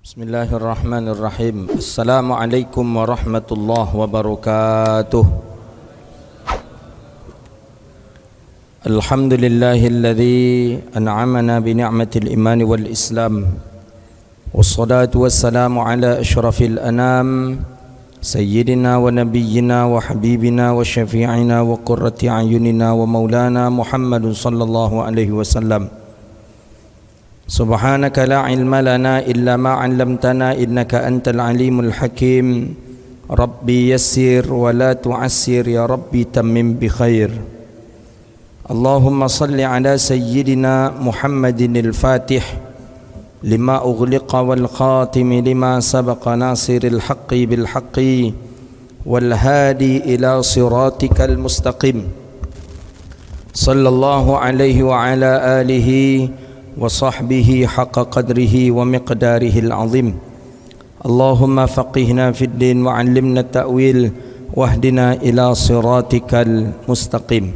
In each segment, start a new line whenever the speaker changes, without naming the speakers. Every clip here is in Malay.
Bismillahirrahmanirrahim. Assalamualaikum warahmatullahi wabarakatuh. Alhamdulillahilladzi an'amana bi ni'matil iman wal islam. Wassalatu wassalamu ala asyrafil anam sayyidina wa nabiyyina wa habibina wa syafi'ina wa qurrati a'yunina wa maulana Muhammadun sallallahu alaihi wasallam. Subhanaka la ilma lana illa ma 'allamtana innaka antal alimul hakim. Rabbi yassir wa la tu'assir ya Rabbi tammim bi khair. Allahumma salli ala sayyidina Muhammadin al-Fatih lima ughliqa wal khatim lima sabaqa nasiril haqqi bil haqqi wal hadi ila siratikal mustaqim. Sallallahu alaihi wa ala alihi wa sahbihi haqqa qadrihi wa miqdarihil azim. Allahumma faqihna fid din wa 'allimna ta'wil wahdina ila siratikal mustaqim.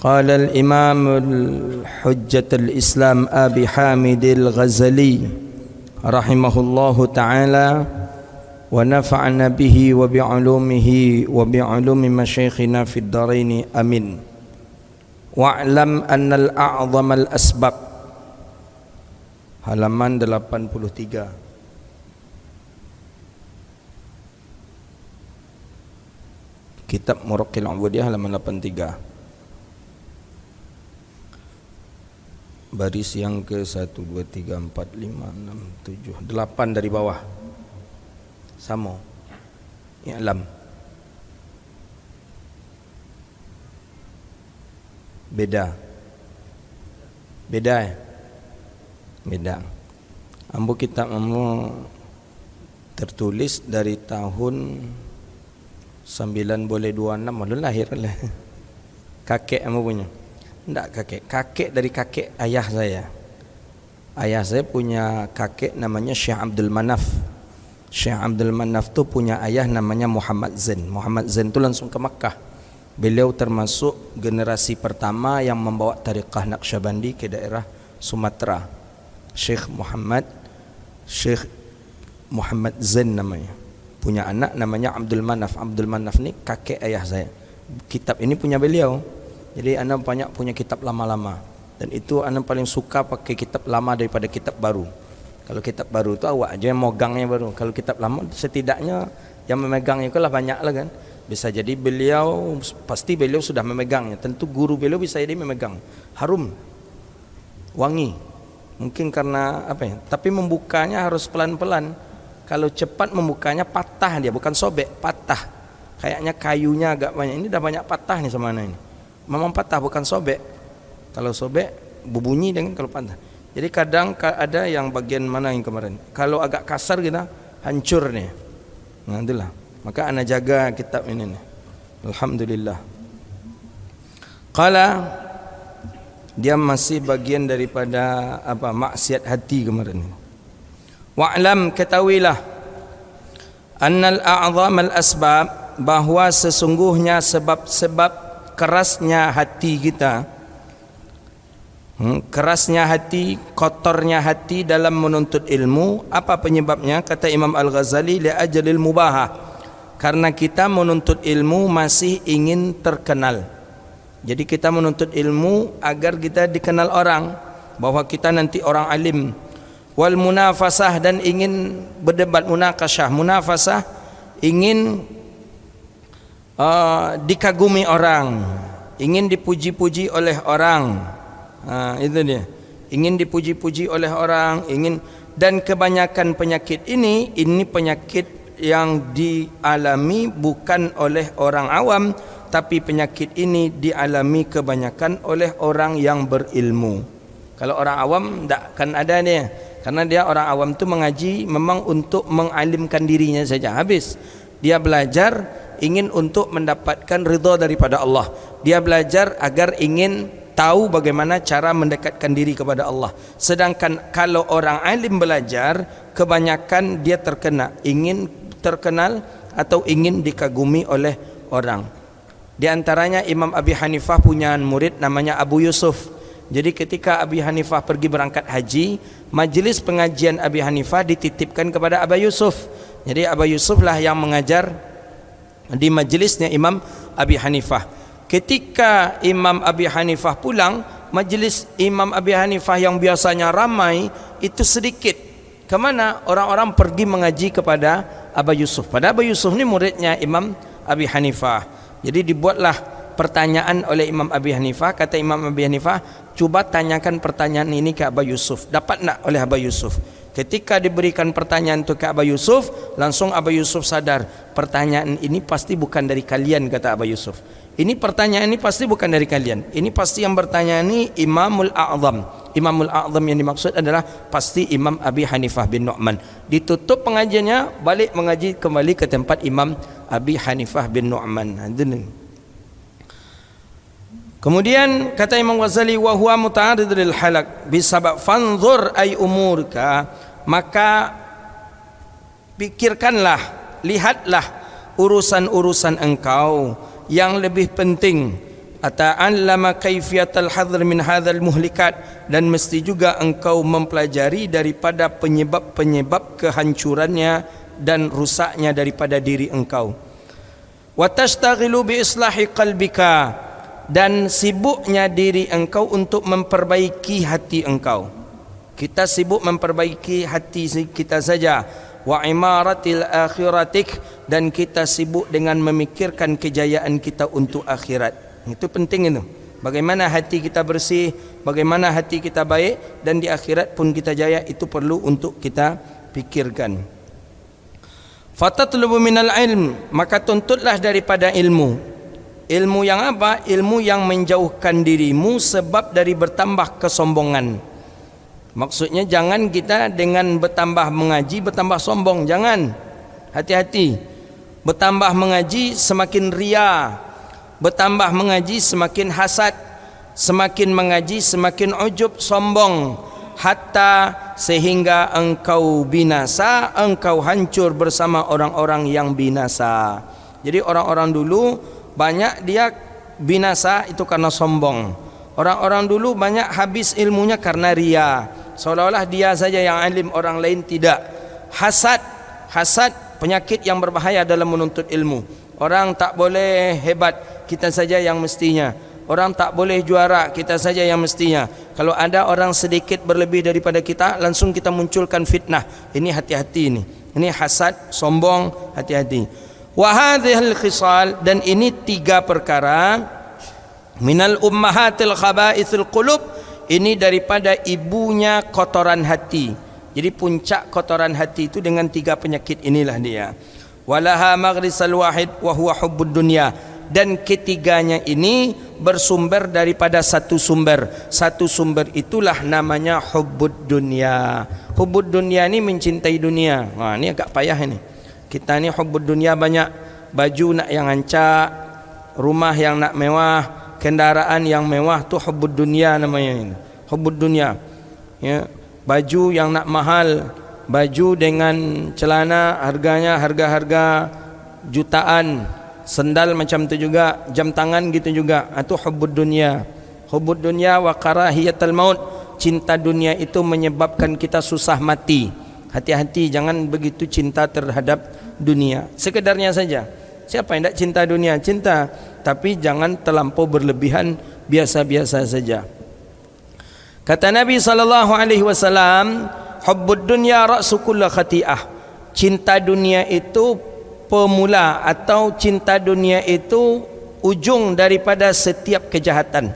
Qala al-imam al-hujjat al-islam Abi Hamid al-Ghazali rahimahullahu ta'ala wa nafa'ana bihi wa bi'ulumihi wa bi'ulumi masyayikhina fid daraini amin. Wa'lam annal a'zamal asbab. Halaman 83. Kitab Muraqqil Ubudiyah halaman 83. Baris yang ke 1 2 3 4 5 6 7 8 dari bawah. Sama. I'lam. Beda ya? Beda. Ambo kitab ambo tertulis dari tahun 926 belum lahir lah. Kakek ambo punya. Enggak kakek dari kakek ayah saya. Ayah saya punya kakek namanya Syekh Abdul Manaf. Syekh Abdul Manaf tu punya ayah namanya Muhammad Zain. Muhammad Zain tu langsung ke Makkah. Beliau termasuk generasi pertama yang membawa tariqah Naqsyabandi ke daerah Sumatera. Syekh Muhammad Zain namanya. Punya anak namanya Abdul Manaf. Abdul Manaf ni kakek ayah saya. Kitab ini punya beliau. Jadi anak banyak punya kitab lama-lama. Dan itu anak paling suka pakai kitab lama daripada kitab baru. Kalau kitab baru tu awak aja yang megangnya baru. Kalau kitab lama setidaknya yang memegangnya itu lah banyak lah kan. Bisa jadi pasti beliau sudah memegangnya. Tentu guru beliau bisa jadi memegang. Harum, wangi. Mungkin karena apa ya? Tapi membukanya harus pelan-pelan. Kalau cepat membukanya patah dia, bukan sobek, patah. Kayaknya kayunya agak banyak. Ini dah banyak patah nih sama ini. Memang patah bukan sobek. Kalau sobek berbunyi dengan kalau patah. Jadi kadang ada yang bagian mana yang kemarin. Kalau agak kasar kita hancur nih. Nah itulah. Maka ana jaga kitab ini nih. Alhamdulillah. Qala dia masih bagian daripada apa maksiat hati kemarin. Wa'lam ketahuilah annal a'zamal asbab bahwa sesungguhnya sebab-sebab kerasnya hati kita. Kerasnya hati, kotornya hati dalam menuntut ilmu. Apa penyebabnya? Kata Imam Al-Ghazali, li ajalil mubahah. Karena kita menuntut ilmu masih ingin terkenal. Jadi kita menuntut ilmu agar kita dikenal orang, bahwa kita nanti orang alim. Wal munafasah, dan ingin berdebat, munakasyah. Munafasah ingin dikagumi orang, ingin dipuji-puji oleh orang. Itu dia. Ingin dipuji-puji oleh orang, dan kebanyakan penyakit ini penyakit yang dialami bukan oleh orang awam, tapi penyakit ini dialami kebanyakan oleh orang yang berilmu. Kalau orang awam tak kan ada dia, karena dia orang awam tu mengaji memang untuk mengalimkan dirinya saja, habis. Dia belajar ingin untuk mendapatkan ridha daripada Allah. Dia belajar agar ingin tahu bagaimana cara mendekatkan diri kepada Allah. Sedangkan kalau orang alim belajar, kebanyakan dia ingin terkenal atau ingin dikagumi oleh orang. Di antaranya Imam Abi Hanifah punya murid namanya Abu Yusuf. Jadi ketika Abi Hanifah pergi berangkat haji, majlis pengajian Abi Hanifah dititipkan kepada Aba Yusuf. Jadi Aba Yusuf lah yang mengajar di majlisnya Imam Abi Hanifah. Ketika Imam Abi Hanifah pulang, majlis Imam Abi Hanifah yang biasanya ramai itu sedikit. Kemana? Orang-orang pergi mengaji kepada Aba Yusuf. Pada Aba Yusuf ni muridnya Imam Abi Hanifah. Jadi dibuatlah pertanyaan oleh Imam Abi Hanifah. Kata Imam Abi Hanifah, cuba tanyakan pertanyaan ini ke Aba Yusuf. Dapat tak oleh Aba Yusuf? Ketika diberikan pertanyaan itu ke Aba Yusuf, langsung Aba Yusuf sadar, pertanyaan ini pasti bukan dari kalian, kata Aba Yusuf. Ini pertanyaan ini pasti bukan dari kalian. Ini pasti yang bertanya ini Imamul A'zam. Imamul A'zam yang dimaksud adalah pasti Imam Abi Hanifah bin Nu'man. Ditutup pengajiannya, balik mengaji kembali ke tempat Imam Abi Hanifah bin Nu'man. Kemudian kata Imam Ghazali, wa huwa muta'arrid lil halak bisabab fanzur ay umurka, maka pikirkanlah, lihatlah urusan-urusan engkau yang lebih penting. Ata'allama kaifiyatal hadr min hadzal muhlikat, dan mesti juga engkau mempelajari daripada penyebab-penyebab kehancurannya dan rusaknya daripada diri engkau. Wa tashtaghilu bi islahi qalbika, dan sibuknya diri engkau untuk memperbaiki hati engkau. Kita sibuk memperbaiki hati kita saja. Wa imaratil akhiratik, dan kita sibuk dengan memikirkan kejayaan kita untuk akhirat. Itu penting itu. Bagaimana hati kita bersih, bagaimana hati kita baik, dan di akhirat pun kita jaya, itu perlu untuk kita pikirkan. Fatatlubu minal ilm, maka tuntutlah daripada ilmu. Ilmu yang apa? Ilmu yang menjauhkan dirimu sebab dari bertambah kesombongan. Maksudnya jangan kita dengan bertambah mengaji bertambah sombong, jangan. Hati-hati. Bertambah mengaji semakin ria, bertambah mengaji semakin hasad, semakin mengaji semakin ujub, sombong, hatta sehingga engkau binasa, engkau hancur bersama orang-orang yang binasa. Jadi orang-orang dulu banyak dia binasa itu karena sombong. Orang-orang dulu banyak habis ilmunya karena ria, seolah-olah dia saja yang alim, orang lain tidak. Hasad penyakit yang berbahaya dalam menuntut ilmu. Orang tak boleh hebat, kita saja yang mestinya. Orang tak boleh juara, kita saja yang mestinya. Kalau ada orang sedikit berlebih daripada kita, langsung kita munculkan fitnah. Ini hati-hati ini. Ini hasad, sombong, hati-hati. Wa hadhil khisal, dan ini tiga perkara minal ummahatil khaba'ithil qulub, ini daripada ibunya kotoran hati. Jadi puncak kotoran hati itu dengan tiga penyakit inilah dia. Walaha maghrisal wahid wa huwa hubbud dunya, dan ketiganya ini bersumber daripada satu sumber. Satu sumber itulah namanya hubbud dunya. Hubbud dunya ini mencintai dunia. Wah, ini agak payah ini. Kita ni hubbud dunya banyak, baju nak yang ancak, rumah yang nak mewah, kendaraan yang mewah, tu hubbud dunya namanya ini. Hubbud dunya. Ya, baju yang nak mahal, baju dengan celana harganya harga-harga jutaan, sendal macam tu juga, jam tangan gitu juga. Itu hubbud dunya. Hubbud dunya wa karahiyatul maut, cinta dunia itu menyebabkan kita susah mati. Hati-hati, jangan begitu cinta terhadap dunia. Sekedarnya saja. Siapa yang tak cinta dunia? Cinta, tapi jangan terlampau berlebihan, biasa-biasa saja. Kata Nabi SAW, hubbud dunya ra'su kulli khati'ah. Cinta dunia itu pemula, atau cinta dunia itu ujung daripada setiap kejahatan.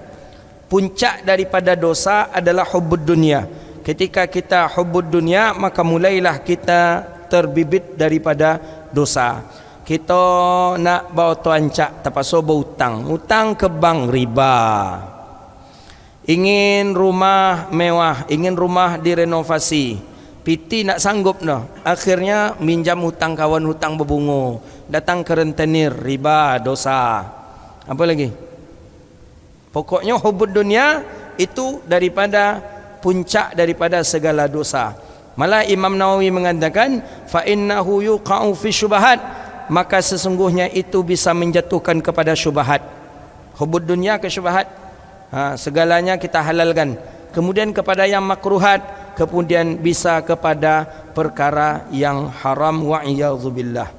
Puncak daripada dosa adalah hubbud dunya. Ketika kita hubbud dunya, maka mulailah kita terbibit daripada dosa. Kita nak bawa tuancak, terpaksa berhutang. Hutang ke bank, riba. Ingin rumah mewah, ingin rumah direnovasi, piti nak sanggup no. Akhirnya minjam hutang kawan, hutang berbunga. Datang ke rentenir, riba, dosa. Apa lagi? Pokoknya hubbud dunya itu daripada puncak daripada segala dosa. Malah Imam Nawawi mengatakan, fa innahu yuqa'u fi syubhat, maka sesungguhnya itu bisa menjatuhkan kepada syubhat. Hubbud dunya ke syubhat. Segalanya kita halalkan. Kemudian kepada yang makruhat, kemudian bisa kepada perkara yang haram, wa iyadzubillah.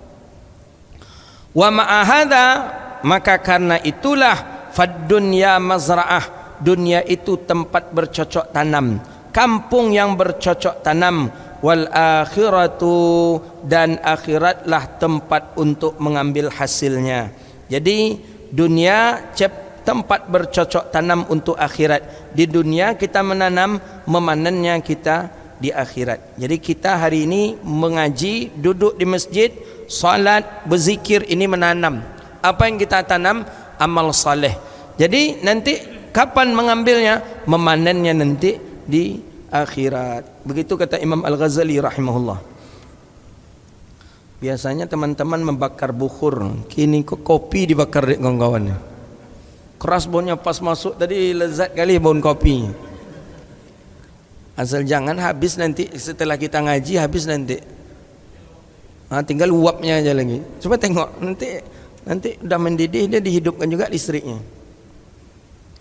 Wa ma'ahadha, maka karena itulah fad dunya mazra'ah, dunia itu tempat bercocok tanam, kampung yang bercocok tanam, wal akhiratu, dan akhiratlah tempat untuk mengambil hasilnya. Jadi dunia tempat bercocok tanam untuk akhirat. Di dunia kita menanam, memanennya kita di akhirat. Jadi kita hari ini mengaji, duduk di masjid, salat, berzikir, ini menanam. Apa yang kita tanam? Amal saleh. Jadi nanti kapan mengambilnya? Memanennya nanti di akhirat. Begitu kata Imam Al-Ghazali rahimahullah. Biasanya teman-teman membakar bukhur, kini kopi dibakar di kawan-kawan. Keras baunya pas masuk tadi, lezat kali bau kopi. Asal jangan habis nanti, setelah kita ngaji habis nanti. Tinggal uapnya aja lagi. Coba tengok nanti udah mendidih, dia dihidupkan juga listriknya.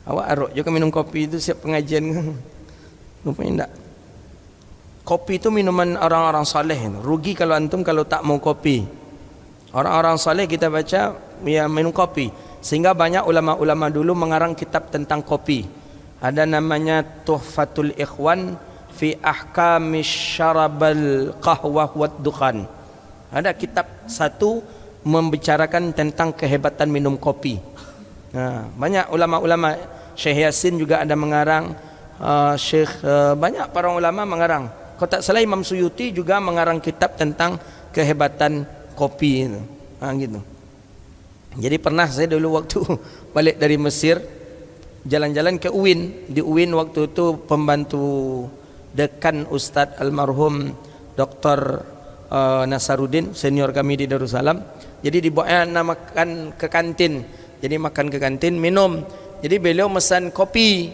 Awak arok juga minum kopi itu siap pengajian. Rupanya enggak. Kopi itu minuman orang-orang saleh. Rugi kalau antum kalau tak mau kopi. Orang-orang saleh kita baca ya minum kopi. Sehingga banyak ulama-ulama dulu mengarang kitab tentang kopi. Ada namanya Tuhfatul Ikhwan fi Ahkamis Syarabal Qahwah wad Dukhan. Ada kitab satu membicarakan tentang kehebatan minum kopi. Banyak ulama-ulama, Syekh Yasin juga ada mengarang, banyak para ulama mengarang. Kalau tak salah Imam Suyuti juga mengarang kitab tentang kehebatan kopi itu. Gitu. Jadi pernah saya dulu waktu balik dari Mesir, jalan-jalan ke UIN. Di UIN waktu itu pembantu dekan Ustadz almarhum Dr. Nasaruddin, senior kami di Darussalam. Jadi dibawa makan ke kantin. Jadi makan ke kantin, minum. Jadi beliau mesan kopi.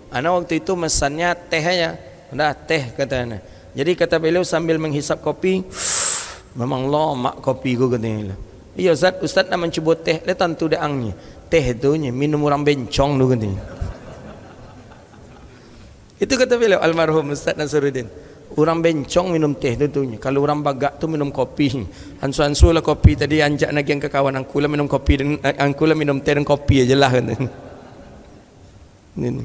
Ana waktu itu mesannya teh aja. Udah teh katanya. Jadi kata beliau sambil menghisap kopi, memang lama kopi gua katanya. Iya Ustaz nak mencuba teh, letan tu daangnya. Teh tu minum orang bencong tu katanya. Itu kata beliau almarhum Ustaz Nasaruddin. Orang bencong minum teh tu. Kalau orang bagak tu minum kopi. Ansu-ansu lah kopi tadi, anjak lagi yang ke kawan, angkula minum kopi dan angkula minum teh dan kopi aja lah kan. Ini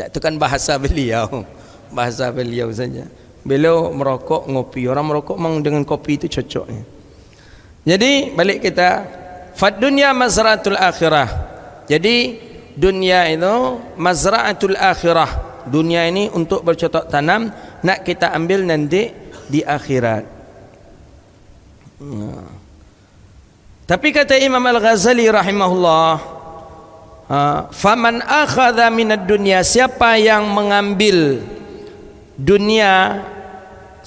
itu kan bahasa beliau. Bahasa beliau saja. Beliau merokok, ngopi. Orang merokok memang dengan kopi itu cocoknya. Jadi balik kita, fad dunya mazra'atul akhirah. Jadi dunia itu mazra'atul akhirah. Dunia ini untuk bercocok tanam, nak kita ambil nanti di akhirat. Tapi kata Imam Al-Ghazali rahimahullah, faman akhadha minad dunya, siapa yang mengambil dunia,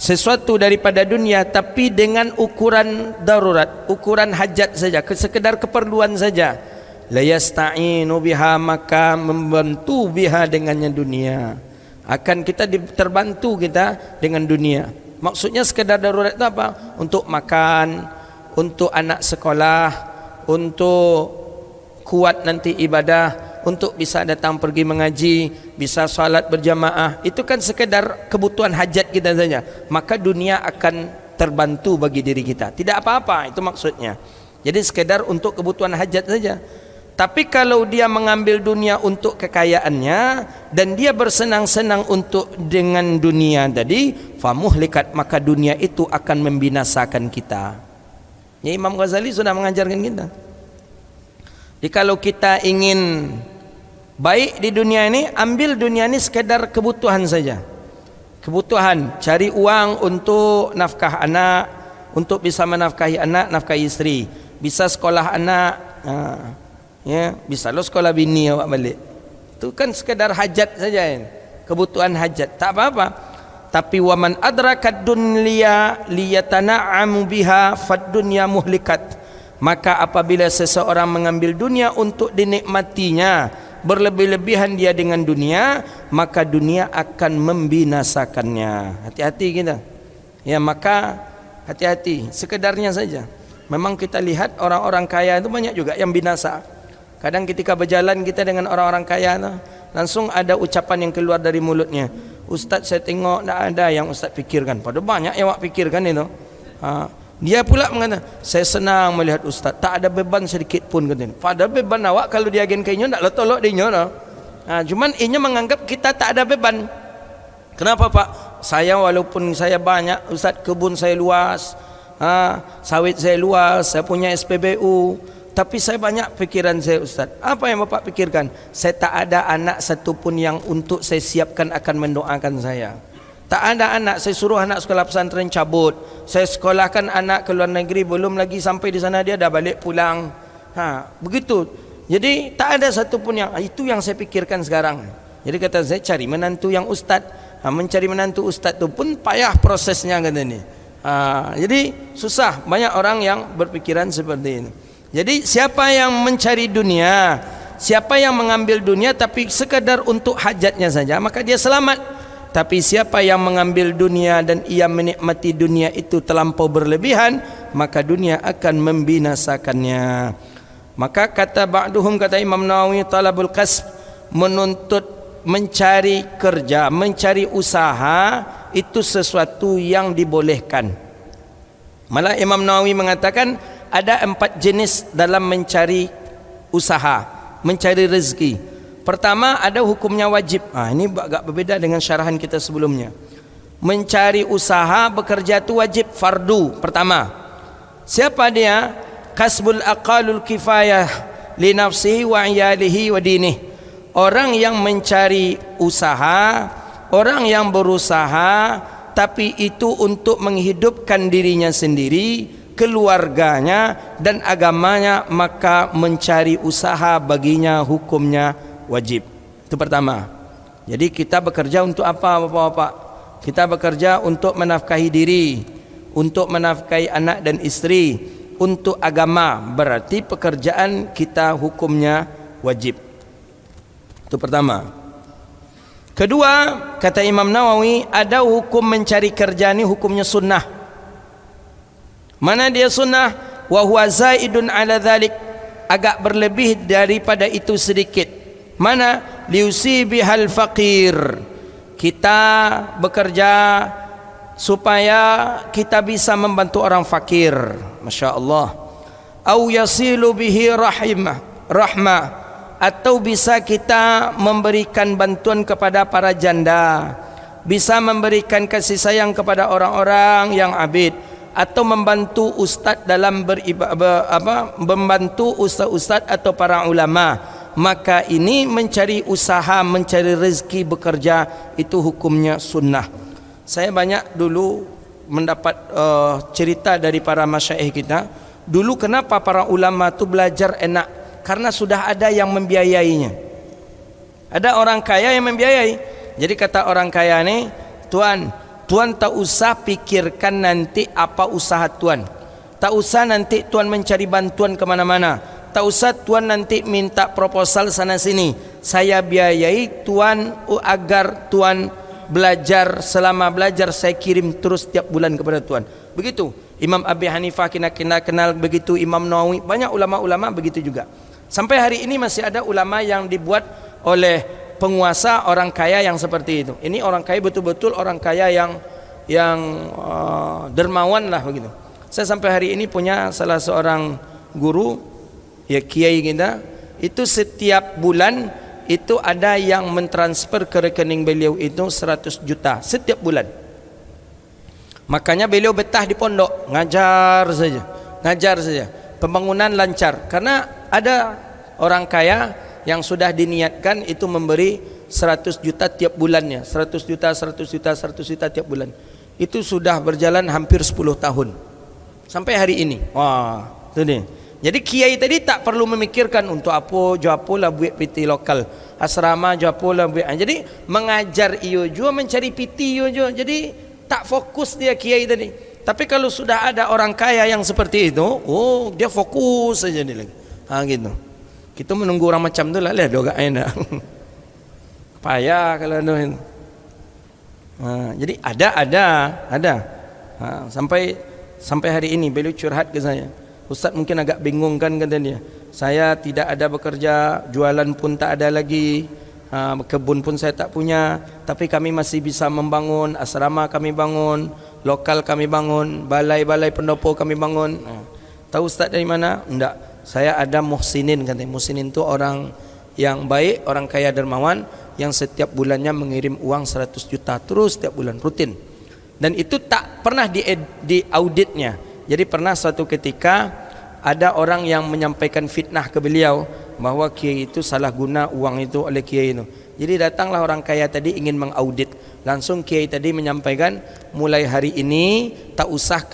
sesuatu daripada dunia tapi dengan ukuran darurat, ukuran hajat saja, sekedar keperluan saja, la yasta'inu biha, maka membantu biha dengannya dunia. Akan kita terbantu kita dengan dunia. Maksudnya sekedar darurat itu apa? Untuk makan, untuk anak sekolah, untuk kuat nanti ibadah, untuk bisa datang pergi mengaji, bisa salat berjamaah. Itu kan sekedar kebutuhan hajat kita saja. Maka dunia akan terbantu bagi diri kita. Tidak apa-apa, itu maksudnya. Jadi sekedar untuk kebutuhan hajat saja. Tapi kalau dia mengambil dunia untuk kekayaannya dan dia bersenang-senang untuk dengan dunia tadi, famuhlikat, maka dunia itu akan membinasakan kita. Ya, Imam Ghazali sudah mengajarkan kita. Jadi kalau kita ingin baik di dunia ini, ambil dunia ini sekedar kebutuhan saja. Kebutuhan, cari uang untuk nafkah anak, untuk bisa menafkahi anak, nafkahi istri, bisa sekolah anak, ya, bisa lo sekolah bini awak balik. Itu kan sekedar hajat saja, kebutuhan hajat, tak apa-apa. Tapi waman adrakat dunya liyatana'amu biha fad dunya muhlikat. Maka apabila seseorang mengambil dunia untuk dinikmatinya, berlebih-lebihan dia dengan dunia, maka dunia akan membinasakannya. Hati-hati kita. Ya, maka hati-hati, sekedarnya saja. Memang kita lihat orang-orang kaya itu banyak juga yang binasa. Kadang ketika berjalan kita dengan orang-orang kaya langsung ada ucapan yang keluar dari mulutnya. Ustaz, saya tengok tak ada yang Ustaz fikirkan. Padahal banyak yang awak fikirkan itu. Dia pula mengatakan, saya senang melihat Ustaz, tak ada beban sedikit pun katanya. Padahal beban awak kalau dia agen kayaknya tak tolok dia. Cuman inya menganggap kita tak ada beban. Kenapa Pak? Saya walaupun saya banyak, Ustaz, kebun saya luas, sawit saya luas, saya punya SPBU, tapi saya banyak pikiran saya, Ustaz. Apa yang Bapak pikirkan? Saya tak ada anak satu pun yang untuk saya siapkan akan mendoakan saya. Tak ada anak, saya suruh anak sekolah pesantren cabut, saya sekolahkan anak ke luar negeri, belum lagi sampai di sana dia dah balik pulang. Begitu. Jadi tak ada satu pun yang, itu yang saya pikirkan sekarang. Jadi kata saya, cari menantu yang ustaz. Mencari menantu ustaz tu pun payah prosesnya kata ni. Jadi susah, banyak orang yang berpikiran seperti ini. Jadi siapa yang mencari dunia, siapa yang mengambil dunia tapi sekadar untuk hajatnya saja, maka dia selamat. Tapi siapa yang mengambil dunia dan ia menikmati dunia itu terlampau berlebihan, maka dunia akan membinasakannya. Maka kata ba'duhum, kata Imam Nawawi, talabul kasb, menuntut mencari kerja, mencari usaha itu sesuatu yang dibolehkan. Malah Imam Nawawi mengatakan ada 4 jenis dalam mencari usaha, mencari rezeki. Pertama, ada hukumnya wajib. Ini agak berbeda dengan syarahan kita sebelumnya. Mencari usaha, bekerja itu wajib, fardu. Pertama, siapa dia? Kasbul aqalul kifayah li nafsihi wa iyalihi wa dinih. Orang yang mencari usaha, orang yang berusaha, tapi itu untuk menghidupkan dirinya sendiri, keluarganya dan agamanya, maka mencari usaha baginya hukumnya wajib. Itu pertama. Jadi kita bekerja untuk apa Bapak-bapak? Kita bekerja untuk menafkahi diri, untuk menafkahi anak dan istri, untuk agama. Berarti pekerjaan kita hukumnya wajib. Itu pertama. Kedua, kata Imam Nawawi, ada hukum mencari kerja ini hukumnya sunnah. Mana dia sunnah? Wa huwa zaidun ala dhalik, agak berlebih daripada itu sedikit. Mana? Liusibihal faqir, kita bekerja supaya kita bisa membantu orang fakir. Masya Allah. Au yasilu bihi rahmah, atau bisa kita memberikan bantuan kepada para janda, bisa memberikan kasih sayang kepada orang-orang yang abid, atau membantu ustaz dalam membantu ustaz-ustaz atau para ulama. Maka ini mencari usaha, mencari rezeki, bekerja, itu hukumnya sunnah. Saya banyak dulu mendapat cerita dari para masyaikh kita. Dulu kenapa para ulama tu belajar enak? Karena sudah ada yang membiayainya. Ada orang kaya yang membiayai. Jadi kata orang kaya ni, Tuan tak usah pikirkan nanti apa usaha Tuan. Tak usah nanti Tuan mencari bantuan ke mana-mana. Tak usah Tuan nanti minta proposal sana sini. Saya biayai Tuan agar Tuan belajar. Selama belajar saya kirim terus tiap bulan kepada Tuan. Begitu Imam Abi Hanifah kita kenal begitu, Imam Nawawi, banyak ulama-ulama begitu juga. Sampai hari ini masih ada ulama yang dibuat oleh penguasa orang kaya yang seperti itu. Ini orang kaya betul-betul orang kaya yang dermawan lah begitu. Saya sampai hari ini punya salah seorang guru, ya kiai kita, itu setiap bulan itu ada yang mentransfer ke rekening beliau itu 100 juta setiap bulan. Makanya beliau betah di pondok, ngajar saja. Pembangunan lancar karena ada orang kaya yang sudah diniatkan itu memberi 100 juta tiap bulannya, 100 juta tiap bulan. Itu sudah berjalan hampir 10 tahun sampai hari ini. Wah, itu nih. Jadi kiai tadi tak perlu memikirkan untuk apa lah buat PT lokal, asrama lah buat. Jadi mengajar iyo juga, mencari PT iyo juga. Jadi tak fokus dia kiai tadi. Tapi kalau sudah ada orang kaya yang seperti itu, dia fokus saja dia lagi. Gitu. Kita menunggu orang macam tu lah doa enak. Payah kalau tu. Jadi ada. Sampai hari ini beliau curhat ke saya. Ustaz mungkin agak bingung kan kata dia. Saya tidak ada bekerja, jualan pun tak ada lagi, kebun pun saya tak punya, tapi kami masih bisa membangun asrama, kami bangun lokal, kami bangun balai-balai pendopo, kami bangun. Tahu Ustaz dari mana? Enggak, saya ada muhsinin, katanya. Muhsinin itu orang yang baik, orang kaya dermawan yang setiap bulannya mengirim uang 100 juta terus setiap bulan rutin, dan itu tak pernah di auditnya. Jadi pernah suatu ketika ada orang yang menyampaikan fitnah ke beliau bahwa kiai itu salah guna uang itu oleh kiai itu. Jadi datanglah orang kaya tadi ingin mengaudit. Langsung kiai tadi menyampaikan, mulai hari ini tak usah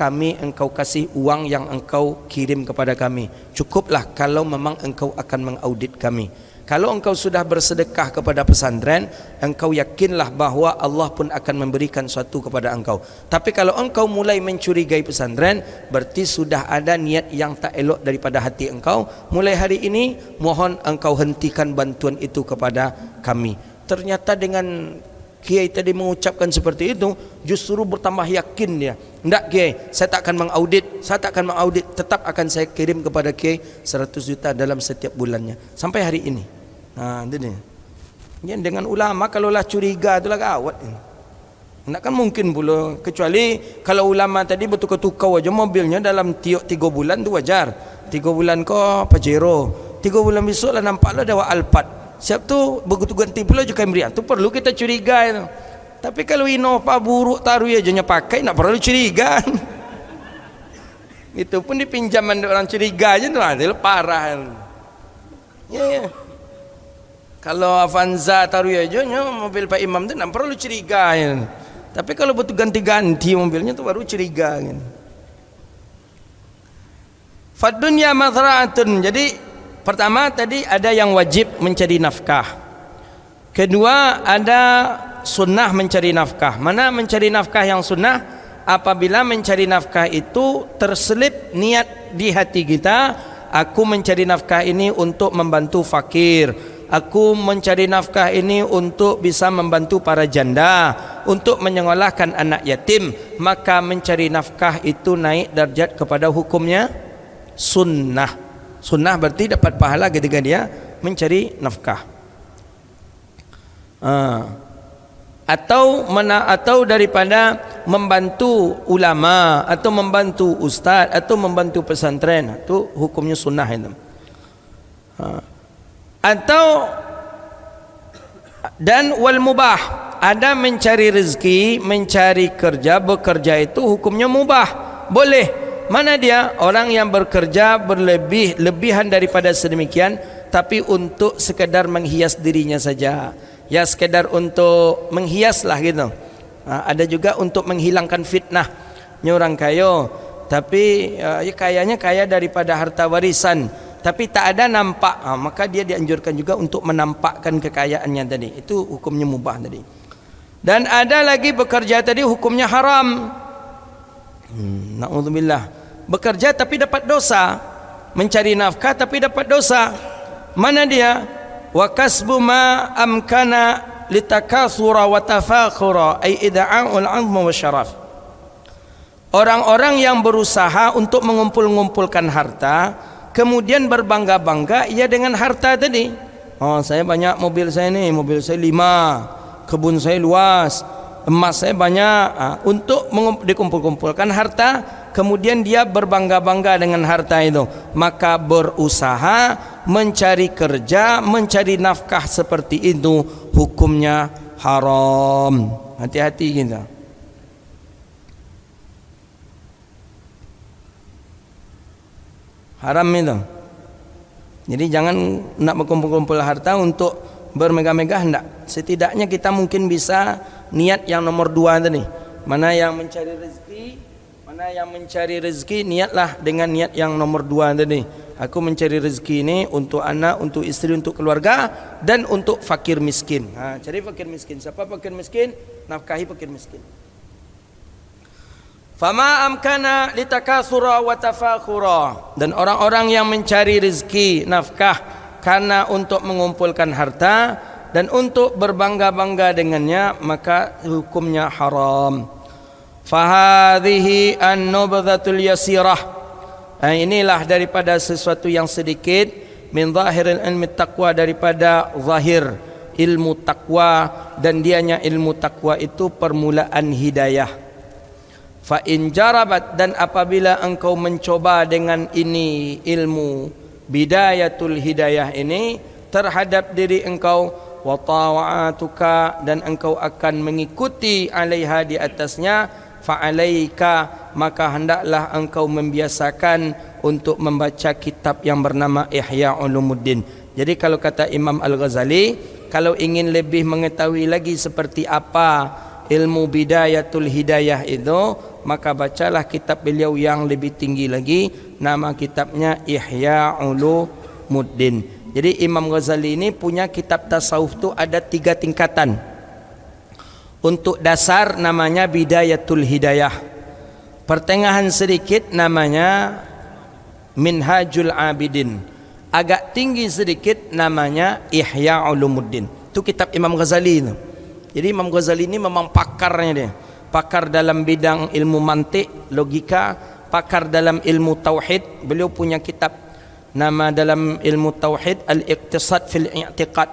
engkau kasih uang yang engkau kirim kepada kami. Cukuplah kalau memang engkau akan mengaudit kami. Kalau engkau sudah bersedekah kepada pesantren, engkau yakinlah bahwa Allah pun akan memberikan sesuatu kepada engkau. Tapi kalau engkau mulai mencurigai pesantren, berarti sudah ada niat yang tak elok daripada hati engkau. Mulai hari ini mohon engkau hentikan bantuan itu kepada kami. Ternyata dengan kiai tadi mengucapkan seperti itu, justru bertambah yakin dia. Enggak kiai, saya tak akan mengaudit, tetap akan saya kirim kepada kiai 100 juta dalam setiap bulannya sampai hari ini. Itu dia. Ya, dengan ulama kalau lah curiga itulah gawat ini. Enggak kan mungkin pula, kecuali kalau ulama tadi bertukar-tukar aja mobilnya dalam 3 bulan tu wajar. 3 bulan kau Pajero, 3 bulan besok lah nampaklah dah Alphard. Siap tu begitu ganti pula juga Camry. Tu perlu kita curiga itu. Tapi kalau Innova buruk taruh aja nya pakai, nak perlu curiga. Itu pun dipinjaman orang curiga aja tu, ada parah. Ya. Kalau Avanza taruh aja nya mobil Pak Imam tu nak perlu curiga. Ya. Tapi kalau betul ganti-ganti mobilnya tu baru curiga. Ya. Fad dunya mazra'atun. Jadi pertama tadi ada yang wajib mencari nafkah. Kedua ada sunnah mencari nafkah. Mana mencari nafkah yang sunnah? Apabila mencari nafkah itu terselip niat di hati kita, aku mencari nafkah ini untuk membantu fakir, aku mencari nafkah ini untuk bisa membantu para janda, untuk menyekolahkan anak yatim, maka mencari nafkah itu naik darjat kepada hukumnya sunnah. Sunnah berarti dapat pahala ketika dia mencari nafkah. Atau daripada membantu ulama, atau membantu ustaz, atau membantu pesantren, itu hukumnya sunnah itu. Dan wal mubah, ada mencari rezeki, mencari kerja, bekerja itu hukumnya mubah, boleh. Mana dia? Orang yang bekerja lebihan daripada sedemikian, tapi untuk sekedar menghias dirinya saja. Ya, sekedar untuk menghias lah gitu. Ada juga untuk menghilangkan fitnah. Ini orang kaya, tapi kayanya kaya daripada harta warisan, tapi tak ada nampak. Maka dia dianjurkan juga untuk menampakkan kekayaannya tadi. Itu hukumnya mubah tadi. Dan ada lagi bekerja tadi hukumnya haram. Na'udzubillah. Bekerja tapi dapat dosa, mencari nafkah tapi dapat dosa. Mana dia? Wa kasbu ma amkana litakatsura wa tafakhura ay ida'a'ul 'azma wa syaraf. Orang-orang yang berusaha untuk mengumpul-ngumpulkan harta, kemudian berbangga-bangga ia dengan harta tadi. Saya banyak mobil saya ni, mobil saya 5, kebun saya luas, emas saya banyak. Untuk dikumpul-kumpulkan harta, kemudian dia berbangga-bangga dengan harta itu, maka berusaha mencari kerja, mencari nafkah seperti itu hukumnya haram. Hati-hati kita. Haram itu. Jadi jangan nak berkumpul-kumpul harta untuk bermegah-megah, hendak. Setidaknya kita mungkin bisa niat yang nomor 2 tadi. Mana yang mencari rezeki, niatlah dengan niat yang nomor 2 tadi. Aku mencari rezeki ini untuk anak, untuk istri, untuk keluarga, dan untuk fakir miskin. Cari fakir miskin. Siapa fakir miskin? Nafkahi fakir miskin. Fama amkana litakatsura wa tafakhura. Dan orang-orang yang mencari rezeki, nafkah karena untuk mengumpulkan harta dan untuk berbangga-bangga dengannya, maka hukumnya haram. Fahadhihi an-nubdhatul yasirah. Inilah daripada sesuatu yang sedikit min zahiril ilmi taqwa, daripada zahir ilmu takwa, dan dianya ilmu takwa itu permulaan hidayah. Fa in jarabat, dan apabila engkau mencoba dengan ini ilmu bidayatul hidayah ini terhadap diri engkau, wa ta'atuka, dan engkau akan mengikuti alaiha, di atasnya, fa alaika, maka hendaklah engkau membiasakan untuk membaca kitab yang bernama Ihya Ulumuddin. Jadi kalau kata Imam Al-Ghazali, kalau ingin lebih mengetahui lagi seperti apa ilmu bidayatul hidayah itu, maka bacalah kitab beliau yang lebih tinggi lagi, nama kitabnya Ihya Ulumuddin. Jadi Imam Ghazali ini punya kitab tasawuf tu ada 3 tingkatan. Untuk dasar namanya Bidayatul Hidayah, pertengahan sedikit namanya Minhajul Abidin, agak tinggi sedikit namanya Ihya Ulumuddin. Itu kitab Imam Ghazali itu. Jadi Imam Ghazali ini memang pakarnya dia. Pakar dalam bidang ilmu mantik, logika, pakar dalam ilmu tauhid. Beliau punya kitab nama dalam ilmu tauhid Al-Iqtisad fil I'tiqad.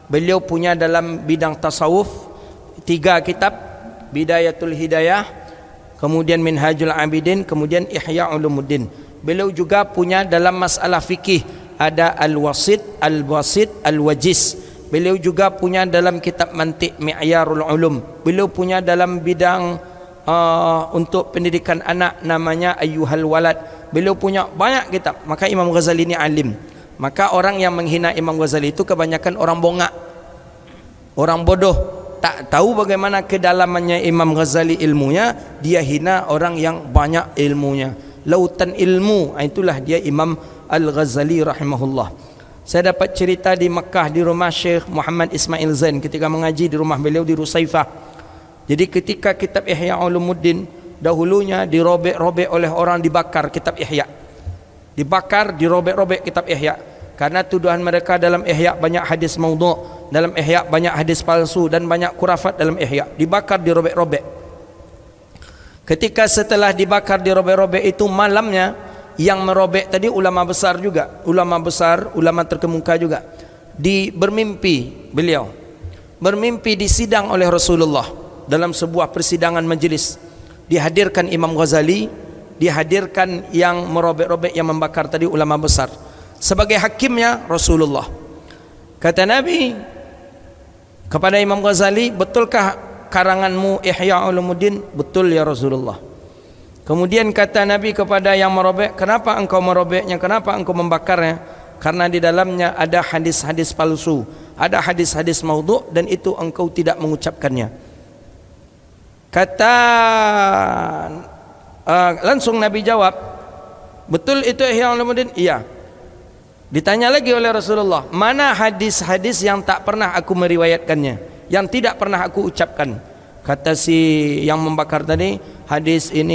Beliau punya dalam bidang tasawuf 3 kitab, Bidayatul Hidayah, kemudian Minhajul Abidin, kemudian Ihya Ulumuddin. Beliau juga punya dalam masalah fikih ada Al-Wasit, Al-Wasit, Al-Wajiz. Beliau juga punya dalam kitab mantik Mi'yarul Ulum. Beliau punya dalam bidang untuk pendidikan anak namanya Ayyuhal Walad. Beliau punya banyak kitab. Maka Imam Ghazali ini alim. Maka orang yang menghina Imam Ghazali itu kebanyakan orang bongak, orang bodoh, tak tahu bagaimana kedalamannya Imam Ghazali ilmunya. Dia hina orang yang banyak ilmunya, lautan ilmu. Itulah dia Imam Al-Ghazali rahimahullah. Saya dapat cerita di Mekah di rumah Syekh Muhammad Ismail Zain ketika mengaji di rumah beliau di Rusaifah. Jadi ketika kitab Ihya Ulumuddin dahulunya dirobek-robek oleh orang, dibakar kitab Ihya, dibakar, dirobek-robek kitab Ihya, karena tuduhan mereka dalam Ihya banyak hadis maudhu', dalam Ihya banyak hadis palsu, dan banyak kurafat dalam Ihya. Dibakar, dirobek-robek. Ketika setelah dibakar, dirobek-robek itu, malamnya yang merobek tadi ulama besar juga, ulama besar, ulama terkemuka juga. Bermimpi beliau, bermimpi disidang oleh Rasulullah dalam sebuah persidangan majelis. Dihadirkan Imam Ghazali, dihadirkan yang merobek-robek, yang membakar tadi ulama besar. Sebagai hakimnya Rasulullah. Kata Nabi kepada Imam Ghazali, betulkah karanganmu Ihya Ulumuddin? Betul ya Rasulullah. Kemudian kata Nabi kepada yang merobek, kenapa engkau merobeknya, kenapa engkau membakarnya? Karena di dalamnya ada hadis-hadis palsu, ada hadis-hadis maudhu', dan itu engkau tidak mengucapkannya. Kata langsung Nabi jawab, betul itu Ihya Ulumuddin? Iya. Ditanya lagi oleh Rasulullah, mana hadis-hadis yang tak pernah aku meriwayatkannya, yang tidak pernah aku ucapkan? Kata si yang membakar tadi, hadis ini.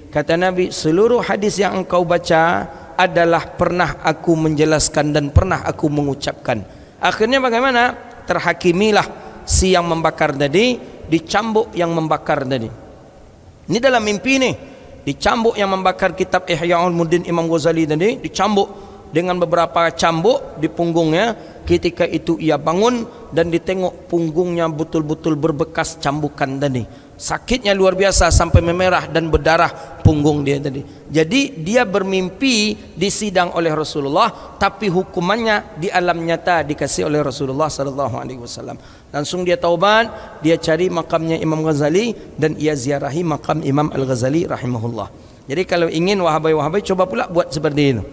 Kata Nabi, seluruh hadis yang engkau baca adalah pernah aku menjelaskan dan pernah aku mengucapkan. Akhirnya bagaimana? Terhakimilah si yang membakar tadi, dicambuk yang membakar tadi. Ini dalam mimpi nih, dicambuk yang membakar kitab Ihya Ulumuddin Imam Ghazali tadi, dicambuk dengan beberapa cambuk di punggungnya. Ketika itu ia bangun dan ditengok punggungnya betul-betul berbekas cambukan tadi. Sakitnya luar biasa sampai memerah dan berdarah punggung dia tadi. Jadi dia bermimpi disidang oleh Rasulullah, tapi hukumannya di alam nyata dikasih oleh Rasulullah sallallahu alaihi wasallam. Langsung dia taubat, dia cari makamnya Imam Ghazali dan ia ziarahi makam Imam Al-Ghazali rahimahullah. Jadi kalau ingin wahabai-wahabai, coba pula buat seperti itu.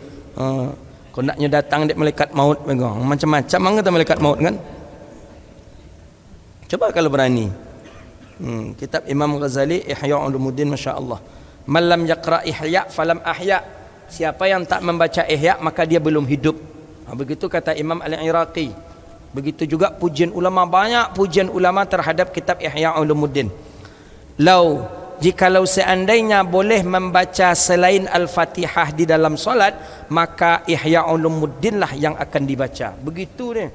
Kau naknya datang dek malaikat maut, macam-macam kata malaikat maut kan. Coba kalau berani. Kitab Imam Ghazali Ihya Ulumuddin, Masya Allah. Man lam yaqra Ihya falam ahya. Siapa yang tak membaca Ihya maka dia belum hidup. Begitu kata Imam Al-Iraqi. Begitu juga pujian ulama, banyak pujian ulama terhadap kitab Ihya Ulumuddin. Jikalau seandainya boleh membaca selain Al-Fatihah di dalam solat, maka Ihya Ulumuddin lah yang akan dibaca. Begitu dia.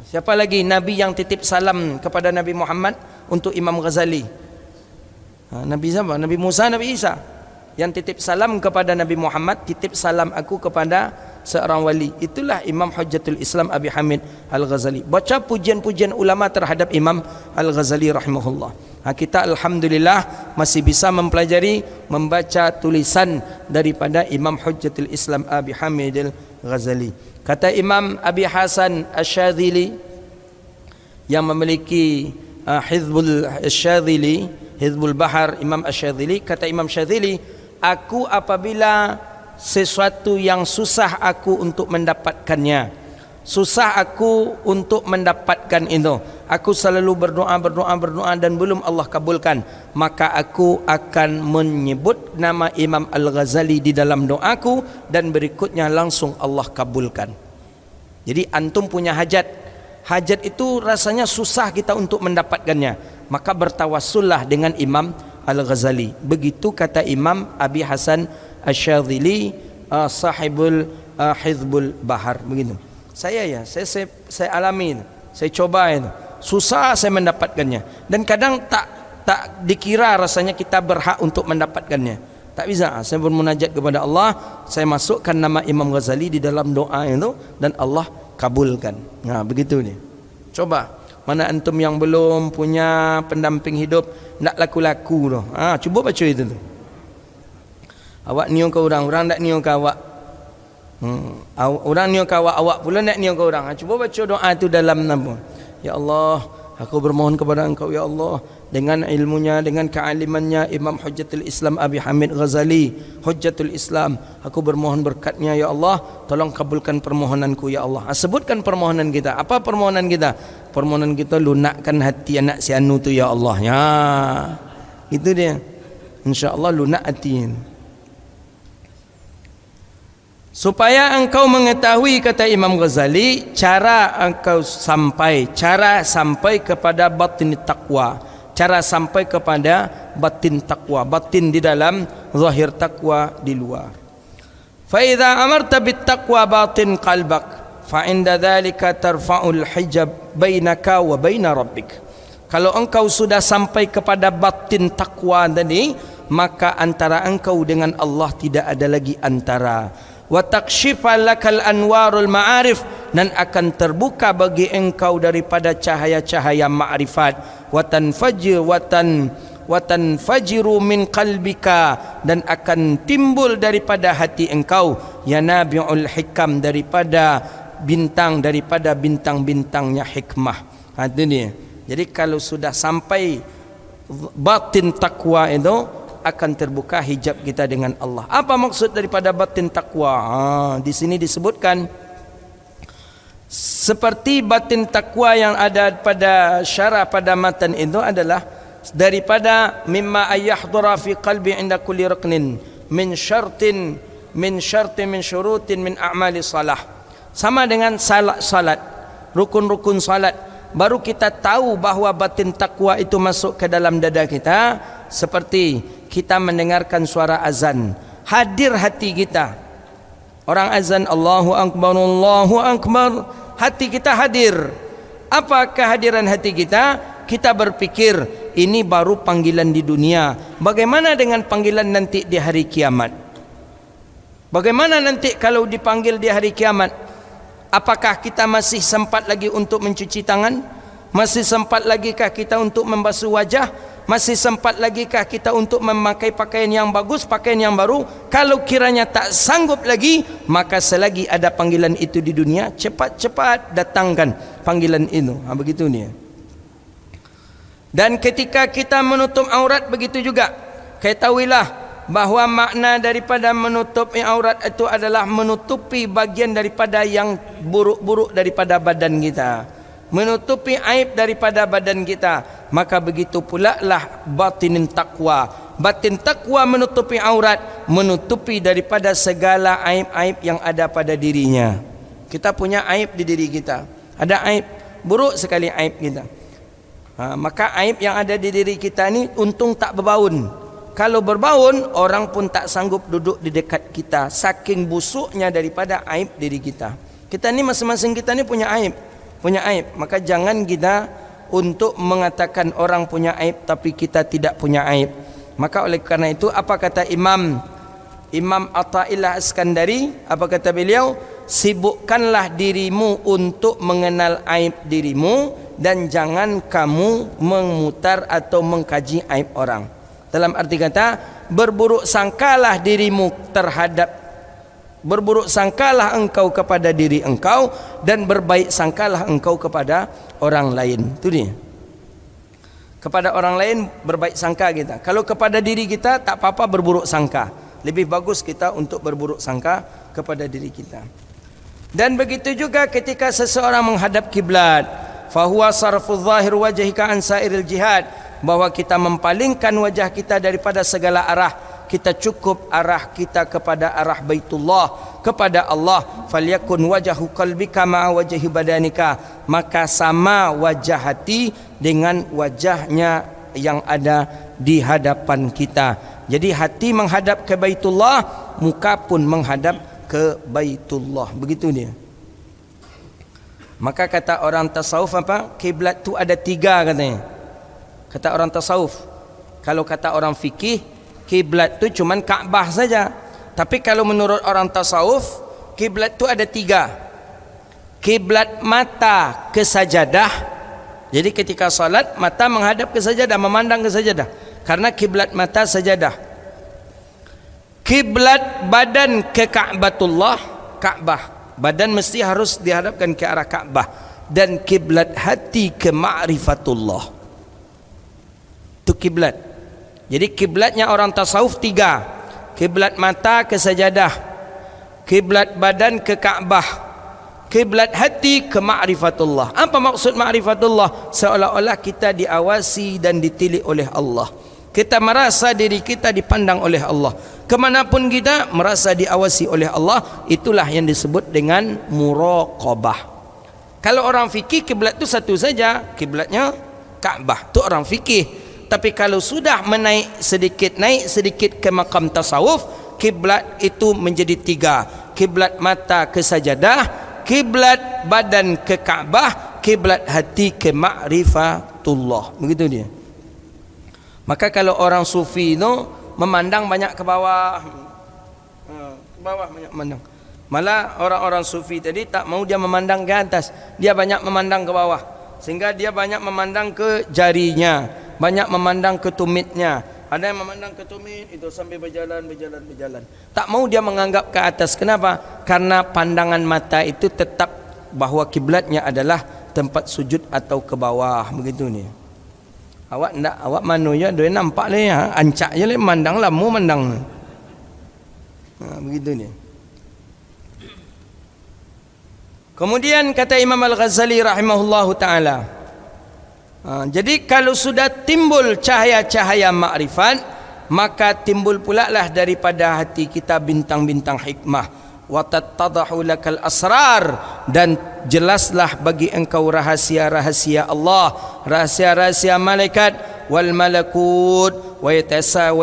Siapa lagi Nabi yang titip salam kepada Nabi Muhammad untuk Imam Ghazali? Nabi siapa? Nabi Musa, Nabi Isa. yang titip salam kepada Nabi Muhammad, titip salam aku kepada seorang wali. Itulah Imam Hujjatul Islam Abi Hamid Al-Ghazali. Baca pujian-pujian ulama terhadap Imam Al-Ghazali rahimahullah. Kita alhamdulillah masih bisa mempelajari, membaca tulisan daripada Imam Hujjatul Islam Abi Hamid Al-Ghazali. Kata Imam Abi Hasan Asy-Syadzili yang memiliki Hizbul Syadzili, Hizbul Bahar, Imam Asy-Syadzili, kata Imam Syadzili, aku apabila sesuatu yang susah aku untuk mendapatkannya, susah aku untuk mendapatkan itu, aku selalu berdoa dan belum Allah kabulkan, maka aku akan menyebut nama Imam Al-Ghazali di dalam doaku dan berikutnya langsung Allah kabulkan. Jadi antum punya hajat, hajat itu rasanya susah kita untuk mendapatkannya, maka bertawassullah dengan Imam Al-Ghazali. Begitu kata Imam Abi Hasan Asy-Syadzili, sahibul Hizbul Bahar. Begitu. Saya alami, saya coba itu. Susah saya mendapatkannya. Dan kadang tak dikira rasanya kita berhak untuk mendapatkannya. Tak bisa. Saya bermunajat kepada Allah, saya masukkan nama Imam Ghazali di dalam doa itu dan Allah kabulkan. Nah, begitu dia. Coba. Mana antum yang belum punya pendamping hidup, nak laku-laku tu. Cuba baca itu tu. Awak niung ke orang tak niung ke awak. Orang niung ke awak pula nak niung ke orang. Cuba baca doa tu dalam nama. Ya Allah, aku bermohon kepada Engkau ya Allah, dengan ilmunya, dengan kealimannya Imam Hujjatul Islam Abi Hamid Ghazali, Hujjatul Islam, aku bermohon berkatnya ya Allah, tolong kabulkan permohonanku ya Allah. Sebutkan permohonan kita. Apa permohonan kita? Permohonan kita lunakkan hati anak si Anu tu ya Allah. Ya, itu dia. InsyaAllah lunak hati. Supaya engkau mengetahui, kata Imam Ghazali, cara sampai kepada batin takwa, cara sampai kepada batin takwa, batin di dalam, zahir takwa di luar. Fa idza amarta bit taqwa batin qalbak, fa inda dzalika tarfa'ul hijab bainaka wa baina rabbik. Kalau engkau sudah sampai kepada batin takwa tadi, maka antara engkau dengan Allah tidak ada lagi antara. Wa takshifa lakal anwarul ma'arif, dan akan terbuka bagi engkau daripada cahaya-cahaya ma'rifat. Wa tanfajiru min qalbika, dan akan timbul daripada hati engkau yanabi'ul hikam, daripada bintang-bintangnya hikmah. Itu dia. Jadi kalau sudah sampai batin takwa itu, akan terbuka hijab kita dengan Allah. Apa maksud daripada batin takwa? Di sini disebutkan seperti batin takwa yang ada pada syarah pada matan itu adalah daripada mimma ayyahdura fi qalbi inda kulli ruknin min syartin min syurutin min a'mali salah. Sama dengan salat, rukun-rukun salat. Baru kita tahu bahawa batin takwa itu masuk ke dalam dada kita, seperti kita mendengarkan suara azan, hadir hati kita. Orang azan Allahu Akbar, Allahu Akbar, hati kita hadir. Apa kehadiran hati kita? Kita berpikir, ini baru panggilan di dunia. Bagaimana dengan panggilan nanti di hari kiamat? Bagaimana nanti kalau dipanggil di hari kiamat? Apakah kita masih sempat lagi untuk mencuci tangan? Masih sempat lagikah kita untuk membasuh wajah? Masih sempat lagikah kita untuk memakai pakaian yang bagus, pakaian yang baru? Kalau kiranya tak sanggup lagi, maka selagi ada panggilan itu di dunia, cepat-cepat datangkan panggilan itu. Begitu dia. Dan ketika kita menutup aurat, begitu juga. Ketahuilah bahawa makna daripada menutup aurat itu adalah menutupi bagian daripada yang buruk-buruk daripada badan kita, menutupi aib daripada badan kita. Maka begitu pula lah batin takwa. Batin takwa menutupi aurat, menutupi daripada segala aib-aib yang ada pada dirinya. Kita punya aib di diri kita, ada aib, buruk sekali aib kita. Maka aib yang ada di diri kita ni untung tak berbaun. Kalau berbaun, orang pun tak sanggup duduk di dekat kita, saking busuknya daripada aib diri kita. Kita ni masing-masing kita ni punya aib. Maka jangan kita untuk mengatakan orang punya aib tapi kita tidak punya aib. Maka oleh karena itu apa kata Imam Athaillah Iskandari? Apa kata beliau? Sibukkanlah dirimu untuk mengenal aib dirimu dan jangan kamu memutar atau mengkaji aib orang. Dalam arti kata, berburuk sangkalah engkau kepada diri engkau dan berbaik sangkalah engkau kepada orang lain. Itu dia. Kepada orang lain berbaik sangka kita. Kalau kepada diri kita tak apa-apa berburuk sangka. Lebih bagus kita untuk berburuk sangka kepada diri kita. Dan begitu juga ketika seseorang menghadap kiblat, fahuwa sarfu zahir wajhika an sairil jihad, bahwa kita mempalingkan wajah kita daripada segala arah. Kita cukup arah kita kepada arah Baitullah, kepada Allah. Falyakun wajhu qalbika ma'a wajhi badanika, maka sama wajah hati dengan wajahnya yang ada di hadapan kita. Jadi hati menghadap ke Baitullah, muka pun menghadap ke Baitullah. Begitu dia. Maka kata orang tasawuf apa? Kiblat tu ada 3 katanya. Kata orang tasawuf. Kalau kata orang fikih, kiblat tu cuman Kaabah saja. Tapi kalau menurut orang tasawuf, kiblat tu ada 3. Kiblat mata ke sajadah. Jadi ketika salat, mata menghadap ke sajadah, memandang ke sajadah. Karena kiblat mata sajadah. Kiblat badan ke Ka'batullah, Ka'bah. Badan mesti harus dihadapkan ke arah Ka'bah. Dan kiblat hati ke ma'rifatullah. Itu kiblat. Jadi kiblatnya orang tasawuf 3. Kiblat mata ke sajadah, kiblat badan ke Ka'bah, kiblat hati ke ma'rifatullah. Apa maksud ma'rifatullah? Seolah-olah kita diawasi dan ditilik oleh Allah. Kita merasa diri kita dipandang oleh Allah. Kemanapun kita merasa diawasi oleh Allah. Itulah yang disebut dengan muraqabah. Kalau orang fikih, kiblat itu satu saja, kiblatnya Ka'bah. Itu orang fikih. Tapi kalau sudah naik sedikit ke makam tasawuf, kiblat itu menjadi 3. Kiblat mata ke sajadah, kiblat badan ke Ka'bah, kiblat hati ke ma'rifatullah. Begitu dia. Maka kalau orang sufi itu memandang banyak ke bawah, banyak memandang. Malah orang-orang sufi tadi tak mau dia memandang ke atas, dia banyak memandang ke bawah. Sehingga dia banyak memandang ke jarinya, banyak memandang ke tumitnya. Ada yang memandang ke tumit itu sampai berjalan. Tak mau dia menganggap ke atas. Kenapa? Karena pandangan mata itu tetap bahwa kiblatnya adalah tempat sujud atau ke bawah. Begitu ni. Awak mano ya, dia nampak le ya, ancak je le mandang lah, mu mandang. Begitu ni. Kemudian kata Imam Al-Ghazali rahimahullahu taala, jadi kalau sudah timbul cahaya-cahaya makrifat, maka timbul pula lah daripada hati kita bintang-bintang hikmah. Wa tattadahu lakal asrar, dan jelaslah bagi engkau rahasia-rahasia Allah, rahasia-rahasia malaikat wal malakut, wa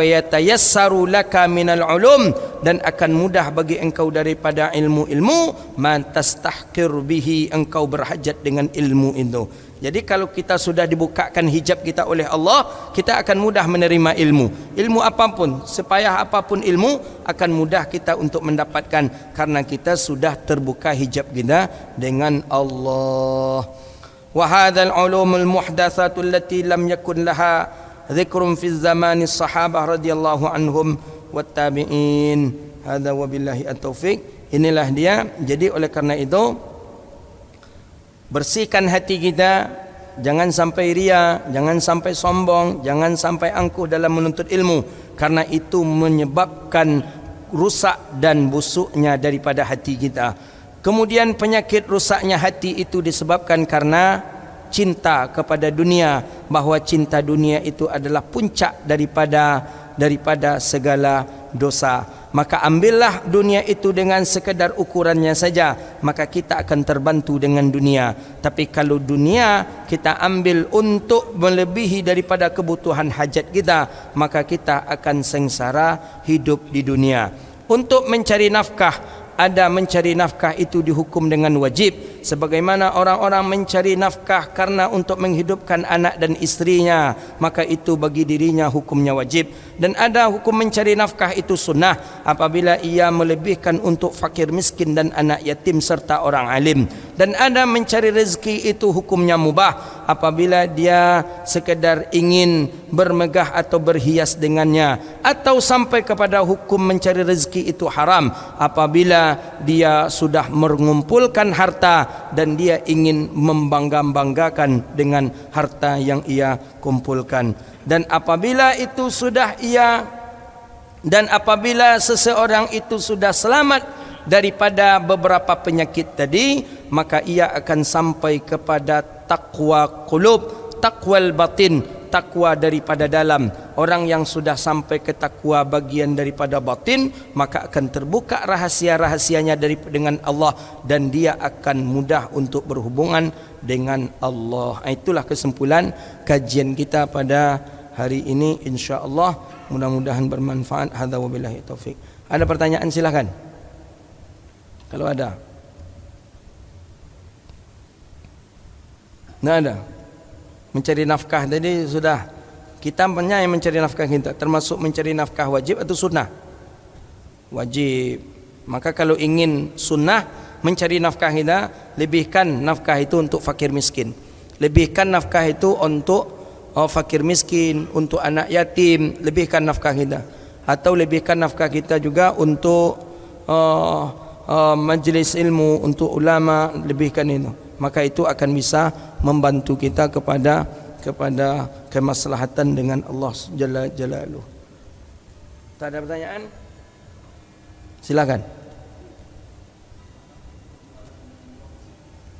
yatayassaru laka minal ulum, dan akan mudah bagi engkau daripada ilmu-ilmu man tastahqir bihi, engkau berhajat dengan ilmu itu. Jadi kalau kita sudah dibukakan hijab kita oleh Allah, kita akan mudah menerima ilmu. Ilmu apapun, sepayah apapun ilmu, akan mudah kita untuk mendapatkan, karena kita sudah terbuka hijab kita dengan Allah. Wa hadzal ulumul muhdatsatu allati lam yakun laha dzikrun fi zamani sahabah radhiyallahu anhum wat tabi'in. Hadza wabillahi at-taufiq. Inilah dia. Jadi oleh karena itu, bersihkan hati kita, jangan sampai ria, jangan sampai sombong, jangan sampai angkuh dalam menuntut ilmu, karena itu menyebabkan rusak dan busuknya daripada hati kita. Kemudian penyakit rusaknya hati itu disebabkan karena cinta kepada dunia, bahwa cinta dunia itu adalah puncak daripada segala dosa. Maka ambillah dunia itu dengan sekedar ukurannya saja, maka kita akan terbantu dengan dunia. Tapi kalau dunia kita ambil untuk melebihi daripada kebutuhan hajat kita, maka kita akan sengsara hidup di dunia. Untuk mencari nafkah, ada mencari nafkah itu dihukum dengan wajib, sebagaimana orang-orang mencari nafkah karena untuk menghidupkan anak dan istrinya, maka itu bagi dirinya hukumnya wajib. Dan ada hukum mencari nafkah itu sunnah apabila ia melebihkan untuk fakir miskin dan anak yatim serta orang alim. Dan ada mencari rezeki itu hukumnya mubah apabila dia sekedar ingin bermegah atau berhias dengannya, atau sampai kepada hukum mencari rezeki itu haram apabila dia sudah mengumpulkan harta dan dia ingin membangga-banggakan dengan harta yang ia kumpulkan. Dan apabila seseorang itu sudah selamat daripada beberapa penyakit tadi, maka ia akan sampai kepada taqwa qulub, taqwal batin, takwa daripada dalam. Orang yang sudah sampai ke takwa bagian daripada batin, maka akan terbuka rahasia-rahasianya dengan Allah dan dia akan mudah untuk berhubungan dengan Allah. Itulah kesimpulan kajian kita pada hari ini, insya-Allah. Mudah-mudahan bermanfaat. Hadza wabillahi taufik. Ada pertanyaan silakan. Kalau ada. Tidak ada. Mencari nafkah tadi sudah. Kita yang mencari nafkah kita, termasuk mencari nafkah wajib atau sunnah? Wajib. Maka kalau ingin sunnah mencari nafkah kita, lebihkan nafkah itu untuk fakir miskin. Lebihkan nafkah itu untuk fakir miskin, untuk anak yatim, lebihkan nafkah kita. Atau lebihkan nafkah kita juga untuk majlis ilmu, untuk ulama, lebihkan itu. Maka itu akan bisa membantu kita kepada kemaslahatan dengan Allah Jalla Jalaluh. Tak ada pertanyaan? Silakan.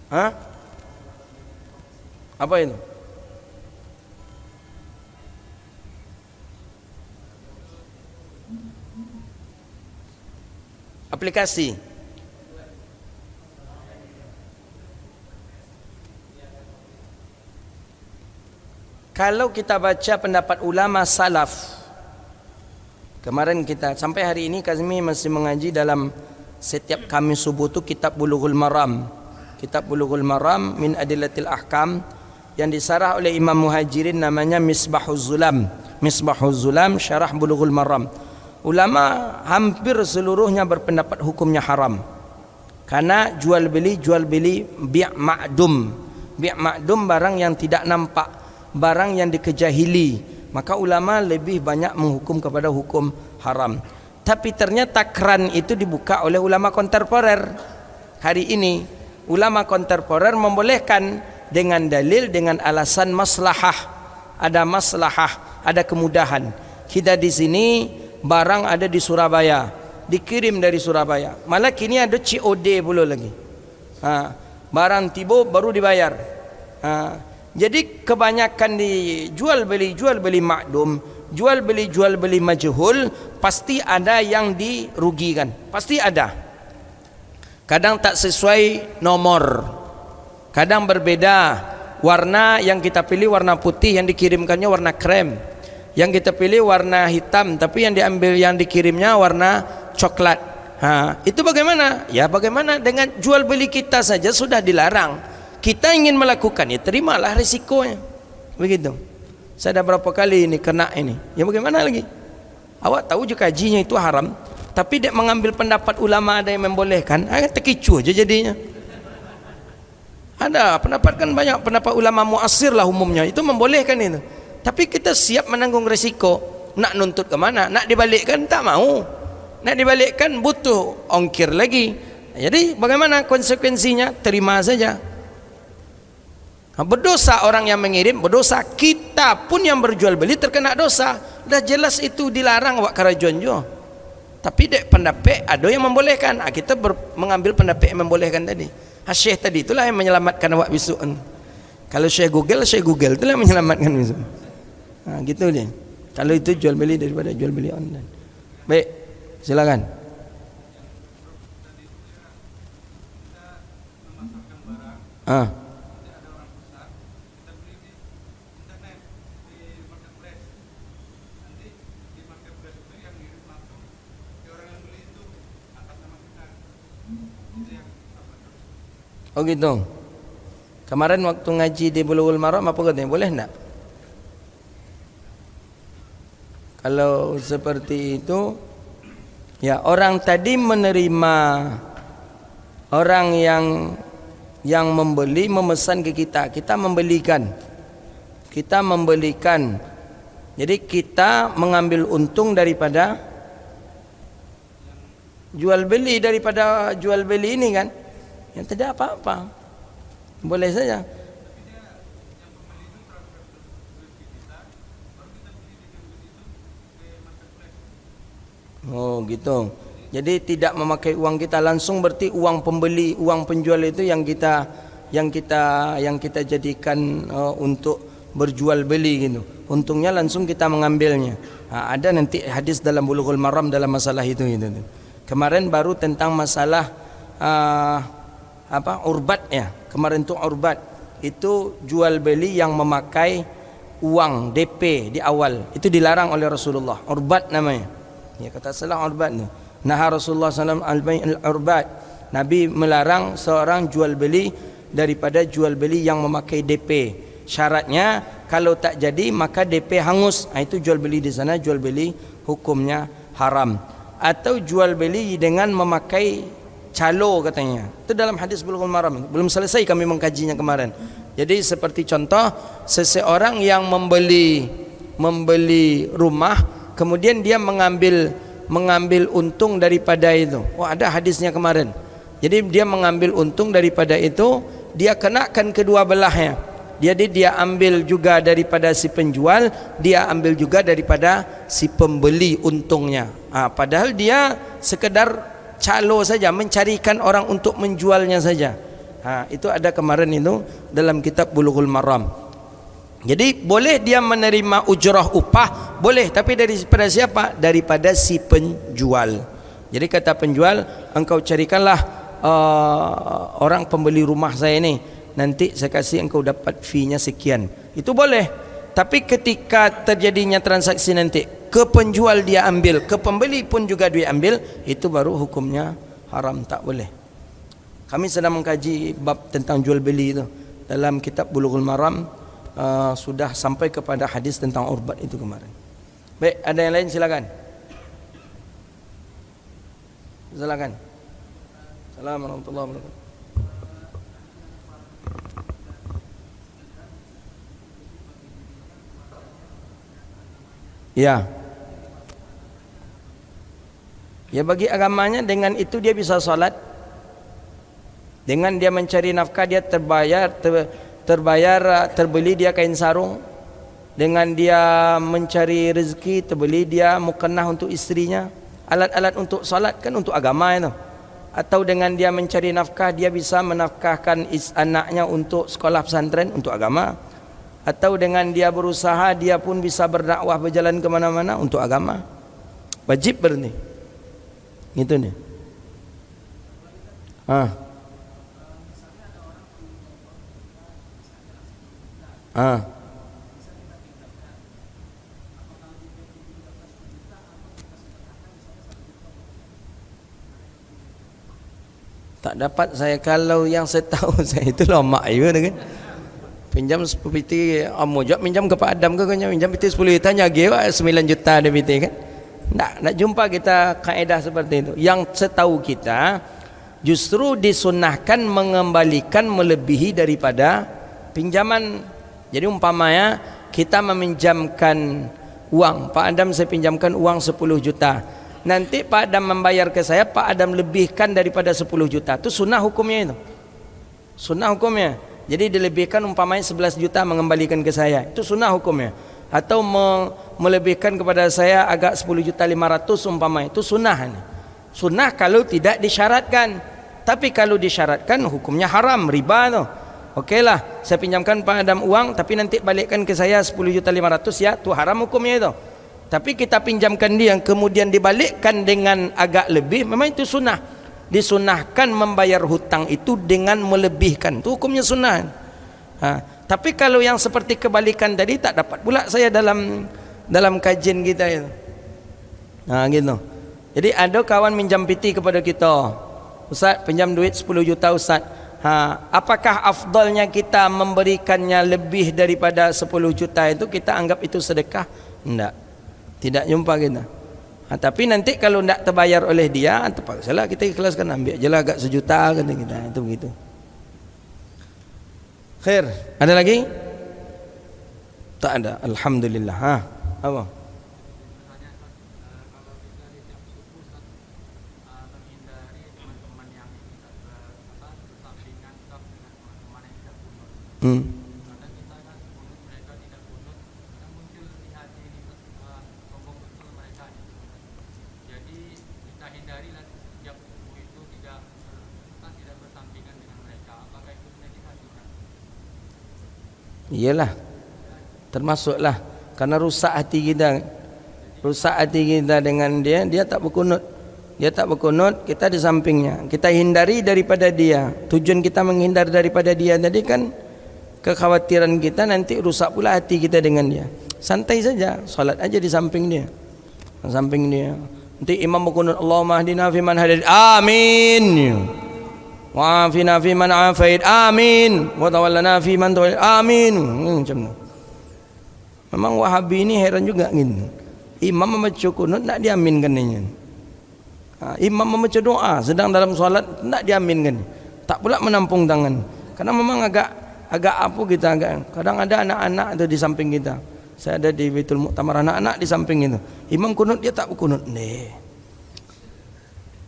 Hah? Apa itu? Aplikasi. Kalau kita baca pendapat ulama salaf, kemarin kita sampai hari ini kami masih mengaji dalam setiap Kamis subuh tu kitab Bulughul Maram. Kitab Bulughul Maram min Adillatil Ahkam yang disarah oleh Imam Muhajirin, namanya Misbahuz Zulam. Misbahuz Zulam syarah Bulughul Maram. Ulama hampir seluruhnya berpendapat hukumnya haram. Karena jual beli bi' ma'dum. Bi' ma'dum barang yang tidak nampak, barang yang dikejahili, maka ulama lebih banyak menghukum kepada hukum haram. Tapi ternyata keran itu dibuka oleh ulama kontemporer. Hari ini ulama kontemporer membolehkan dengan dalil, dengan alasan maslahah. Ada maslahah, ada kemudahan. Kita di sini barang ada di Surabaya, dikirim dari Surabaya. Malah kini ada COD pula lagi. Barang tiba baru dibayar. Jadi kebanyakan jual beli makdum, jual beli majhul, pasti ada yang dirugikan, pasti ada. Kadang tak sesuai nomor, kadang berbeda warna. Yang kita pilih warna putih, yang dikirimkannya warna krem. Yang kita pilih warna hitam, tapi yang dikirimnya warna coklat. Itu bagaimana? Ya bagaimana dengan jual beli kita saja sudah dilarang. Kita ingin melakukan, ya terimalah risikonya. Begitu. Saya dah berapa kali ini kena ini. Ya bagaimana lagi? Awak tahu juga kajinya itu haram, tapi dia mengambil pendapat ulama ada yang membolehkan, terkicu aja jadinya. Ada pendapat kan banyak, pendapat ulama muasir lah umumnya itu membolehkan itu. Tapi kita siap menanggung risiko. Nak nuntut ke mana? Nak dibalikkan tak mau. Nak dibalikkan butuh ongkir lagi. Jadi bagaimana konsekuensinya? Terima saja. Berdosa orang yang mengirim, berdosa kita pun yang berjual beli terkena dosa. Dah jelas itu dilarang awak karajuan jo. Tapi dek pendapat ada yang membolehkan. Kita mengambil pendapat yang membolehkan tadi. Syekh tadi itulah yang menyelamatkan awak besok. Kalau Syekh Google itulah yang menyelamatkan besok. Gitu dia. Kalau itu jual beli daripada jual beli online. Baik, silakan. Oh gitu. Kemarin waktu ngaji di Bulughul Maram apa katanya? Boleh enggak? Kalau seperti itu, ya orang tadi menerima orang yang membeli memesan ke kita, kita membelikan. Jadi kita mengambil untung daripada jual beli ini kan. Ya tidak apa-apa. Boleh saja. Oh gitu. Jadi tidak memakai uang kita langsung, berarti uang pembeli, uang penjual itu yang kita jadikan untuk berjual beli gitu. Untungnya langsung kita mengambilnya. Ada nanti hadis dalam Bulughul Maram dalam masalah itu. Kemarin baru tentang masalah urbat ya. Kemarin itu urbat. Itu jual beli yang memakai uang DP di awal. Itu dilarang oleh Rasulullah. Urbat namanya. Ya kata salah urbat tu. Nah Rasulullah SAW al-urbat. Nabi melarang seorang jual beli daripada jual beli yang memakai DP. Syaratnya kalau tak jadi maka DP hangus. Itu jual beli di sana, jual beli hukumnya haram. Atau jual beli dengan memakai calo katanya. Itu dalam hadis Bulughul Maram. Belum selesai kami mengkajinya kemarin. Jadi seperti contoh seseorang yang membeli rumah, kemudian dia mengambil untung daripada itu. Ada hadisnya kemarin. Jadi dia mengambil untung daripada itu, dia kenakan kedua belahnya. Jadi dia ambil juga daripada si penjual, dia ambil juga daripada si pembeli untungnya. Padahal dia sekedar calo saja, mencarikan orang untuk menjualnya saja. Itu ada kemarin itu dalam kitab Bulughul Maram. Jadi boleh dia menerima ujrah upah, boleh, tapi daripada siapa? Daripada si penjual. Jadi kata penjual, engkau carikanlah orang pembeli rumah saya ini, nanti saya kasih engkau dapat fee-nya sekian. Itu boleh. Tapi ketika terjadinya transaksi nanti, ke penjual dia ambil, ke pembeli pun juga dia ambil, itu baru hukumnya haram, tak boleh. Kami sedang mengkaji bab tentang jual beli itu dalam kitab Bulughul Maram. Sudah sampai kepada hadis tentang urbat itu kemarin. Baik, ada yang lain silakan. Silakan. Assalamualaikum warahmatullahi wabarakatuh. Ya. Ya bagi agamanya, dengan itu dia bisa salat. Dengan dia mencari nafkah, dia terbeli dia kain sarung. Dengan dia mencari rezeki, terbeli dia mukennah untuk istrinya. Alat-alat untuk salat kan untuk agama itu. Atau dengan dia mencari nafkah, dia bisa menafkahkan anaknya untuk sekolah pesantren untuk agama. Atau dengan dia berusaha, dia pun bisa berdakwah berjalan ke mana-mana untuk agama. Wajib berni. Gitu nih. Tak dapat saya, kalau yang saya tahu saya itu lama juga kan. Pinjam 10 piti, jawab pinjam ke Pak Adam ke kanya pinjam piti 10 juta nyagi 9 juta ada piti kan. Tak jumpa kita kaedah seperti itu. Yang setahu kita justru disunahkan mengembalikan melebihi daripada pinjaman. Jadi umpamanya kita meminjamkan uang, Pak Adam saya pinjamkan uang 10 juta. Nanti Pak Adam membayar ke saya, Pak Adam lebihkan daripada 10 juta. Itu sunnah hukumnya itu. Sunnah hukumnya. Jadi dilebihkan umpamanya 11 juta mengembalikan ke saya. Itu sunnah hukumnya. Atau melebihkan kepada saya agak 10 juta 500 umpamanya. Itu sunnah. Sunnah kalau tidak disyaratkan. Tapi kalau disyaratkan hukumnya haram, riba tu. Okeylah, saya pinjamkan Pak Adam uang tapi nanti balikkan ke saya 10 juta 500 ya, itu haram hukumnya itu. Tapi kita pinjamkan dia kemudian dibalikkan dengan agak lebih, memang itu sunnah. Disunahkan membayar hutang itu dengan melebihkan, itu hukumnya sunnah. Tapi kalau yang seperti kebalikan tadi tak dapat pula saya dalam kajian kita itu. Gitu. Jadi ada kawan minjam piti kepada kita, Ustaz pinjam duit 10 juta Ustaz. Apakah afdalnya kita memberikannya lebih daripada 10 juta itu kita anggap itu sedekah? Enggak. Tidak jumpa kita. Tapi nanti kalau tidak terbayar oleh dia, terpaksalah kita ikhlaskan, ambil aja lah agak 1 juta kata kita. Itu begitu. Khair. Ada lagi? Tak ada. Alhamdulillah. Apa? Iyalah, termasuklah karena rusak hati kita dengan dia. Dia tak berkunut, kita di sampingnya, kita hindari daripada dia. Tujuan kita menghindar daripada dia tadi kan kekhawatiran kita nanti rusak pula hati kita dengan dia. Santai saja, salat aja di samping dia, nanti imam berkunut, Allahumma hdina fi man hadait, amin, wa afina fi man afait, amin, wa tawallana fi man tawallait, amin. Macam tu. Memang Wahabi ini heran juga gitu. Imam membaca kunut nak diaminkannya. Imam membaca doa sedang dalam solat nak diaminkan. Tak pula menampung tangan. Karena memang agak apa kita kadang ada anak-anak tu di samping kita. Saya ada di Baitul Muktamar, anak-anak di samping itu. Imam kunut dia tak berkunut.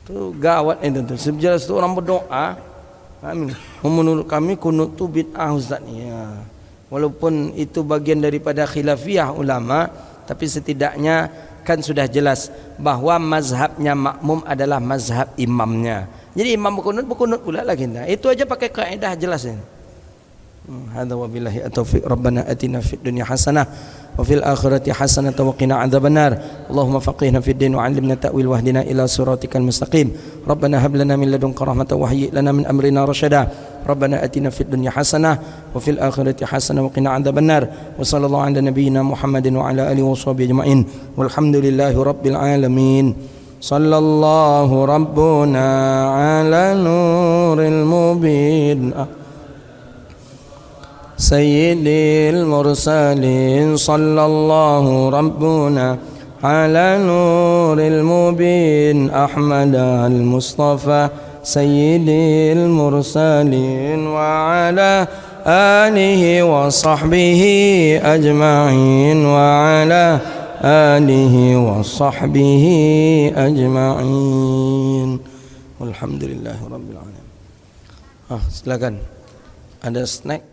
Tu gawat itu tu. Sejelas tu orang berdoa. Amin. Menurut kami kunut tu bid'ah Ustaz. Ya. Walaupun itu bagian daripada khilafiyah ulama, tapi setidaknya kan sudah jelas bahwa mazhabnya makmum adalah mazhab imamnya. Jadi imam berkunut pula lah kita. Itu aja pakai kaedah jelas ini. Hadza wabillahi at-taufiq. Rabbana atina fid dunya hasanah wa fil akhirati hasanah wa qina adzabannar. Allahumma faqihna fid din wa 'allimna ta'wil wahdina ila siratikal mustaqim. Rabbana hab lana min ladunka rahmatan wa hayyi lana min amrina rasyada. Rabbana atina fid dunya hasanah wa fil akhirati hasanah wa qina adzabannar. Wa sallallahu ala nabiyyina Muhammadin wa ala alihi wa sahbihi ajma'in. Walhamdulillahi rabbil alamin. Sallallahu rabbuna ala nuril mubin. Sayyidil mursalin. Sallallahu rabbuna ala nuril mubin. Ahmad al-Mustafa Sayyidil mursalin wa ala alihi wa sahbihi ajma'in wa ala alihi wa sahbihi ajma'in. Walhamdulillahi rabbil alamin. Silakan. Ada snack?